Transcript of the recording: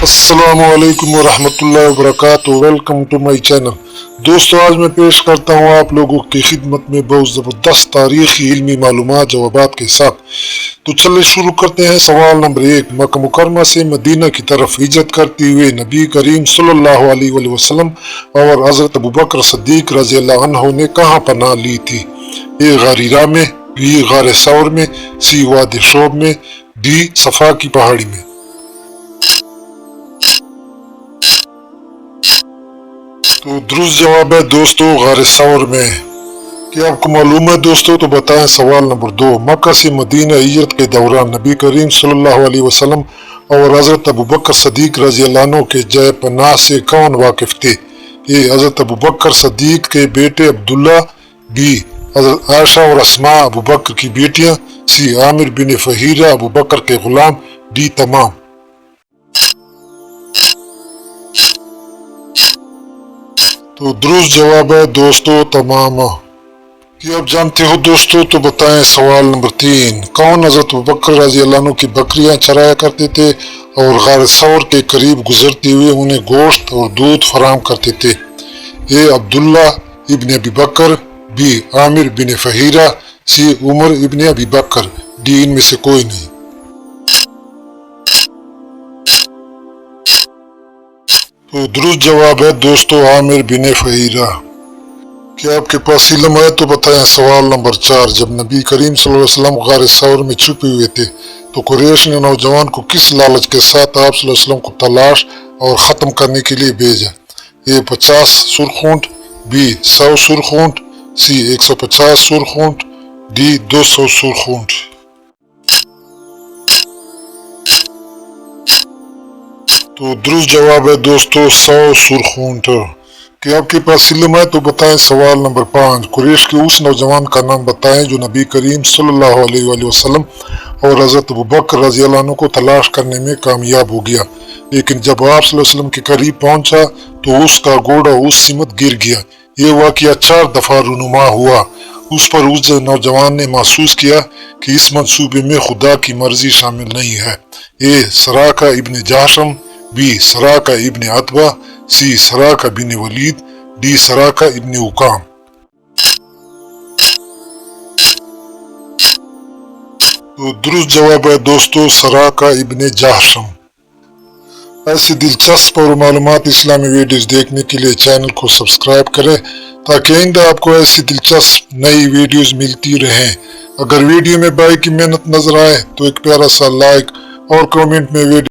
अस्सलाम वालेकुम वरहमतुल्लाहि वबरकातुहू। Welcome to my channel. दोस्तों, आज मैं पेश करता हूँ आप लोगों की खिदमत में बहुत ज़बरदस्त तारीखी इल्मी मालूमात जवाबात के साथ। तो चलिए शुरू करते हैं। सवाल नंबर 1, मक्का मुकरमा से मदीना की तरफ हिजरत करते हुए नबी करीम सल्लल्लाहु अलैहि वसल्लम और हज़रत अबू बकर सिद्दीक रज़ियल्लाहु अन्हु ने कहाँ पनाह ली थी? ए गार हिरा में, बी गार सौर में, सी वादी शोब में, डी सफा की पहाड़ी में। तो दुरुस्त जवाब है दोस्तों गार सौर में। क्या आपको मालूम है दोस्तों? तो बताएं। सवाल नंबर 2, मक्का से मदीना हिजरत के दौरान नबी करीम सल्लल्लाहु अलैहि वसल्लम और हज़रत अबू बकर सिद्दीक रज़ियल्लाहु अन्हु के जय पनाह से कौन वाकिफ थे? ए हज़रत अबू बकर सिद्दीक के बेटे अब्दुल्ला, बी हज़रत आयशा और अस्मा अबू बकर की बेटियां, सी आमिर बिन फहीरा अबू बकर के गुलाम, डी तमाम। तो दुरुस्त जवाब है दोस्तों तमाम। क्या आप जानते हो दोस्तों? तो बताएं। सवाल नंबर 3, कौन हज़रत अबू बकर रज़ियल्लाहु अन्हु की बकरियां चराया करते थे और गार सौर के करीब गुजरते हुए उन्हें गोश्त और दूध फराहम करते थे? ए अब्दुल्ला इब्न अबी बकर, बी आमिर बिन फहीरा, सी उमर इब्न अबी बकर, डी इनमें से कोई नहीं। तो दुरुस्त जवाब है दोस्तों आमिर बिन फहीरा। क्या आपके पास इल्म है? तो बताएं। सवाल नंबर 4, जब नबी करीम सल्लल्लाहु अलैहि वसल्लम गार सौर में छुपे हुए थे तो कुरैश ने नौजवान को किस लालच के साथ आप सल्लल्लाहु अलैहि वसल्लम को तलाश और ख़त्म करने के लिए भेजा? ए 50 सुरखूंट, बी 100 सुरखूंट, सी 150 सुरखूंट, डी 200 सुरखूंट। तो दुरुस्त जवाब है दोस्तों 100 सुरखूंट। क्या आपके पास इल्म है? तो बताएं। सवाल नंबर 5, कुरैश के उस नौजवान का नाम बताएं जो नबी करीम सल्लल्लाहु अलैहि वसल्लम और हज़रत अबू बकर रज़ियल्लाहु अन्हु को तलाश करने में कामयाब हो गया, लेकिन जब आप सल्लल्लाहु अलैहि वसल्लम के करीब पहुंचा तो उसका घोड़ा उस सिमत गिर गया। ये वाक़या 4 दफ़ा रूनुमा हुआ। उस पर उस नौजवान ने महसूस किया कि इस मंसूबे में खुदा की मर्जी शामिल नहीं है। ए सराका इब्न जाशम, बी सराका इब्न अतबा, सी सराका बिन वलीद, डी सराका इब्न उकाम। तो दुरुस्त जवाब है दोस्तों सराका इब्न जाशम। ऐसी दिलचस्प और मालूमात इस्लामी वीडियोस देखने के लिए चैनल को सब्सक्राइब करें ताकि आइंदा आपको ऐसी दिलचस्प नई वीडियोस मिलती रहें। अगर वीडियो में भाई की मेहनत नजर आए तो एक प्यारा सा लाइक और कमेंट में वीडियो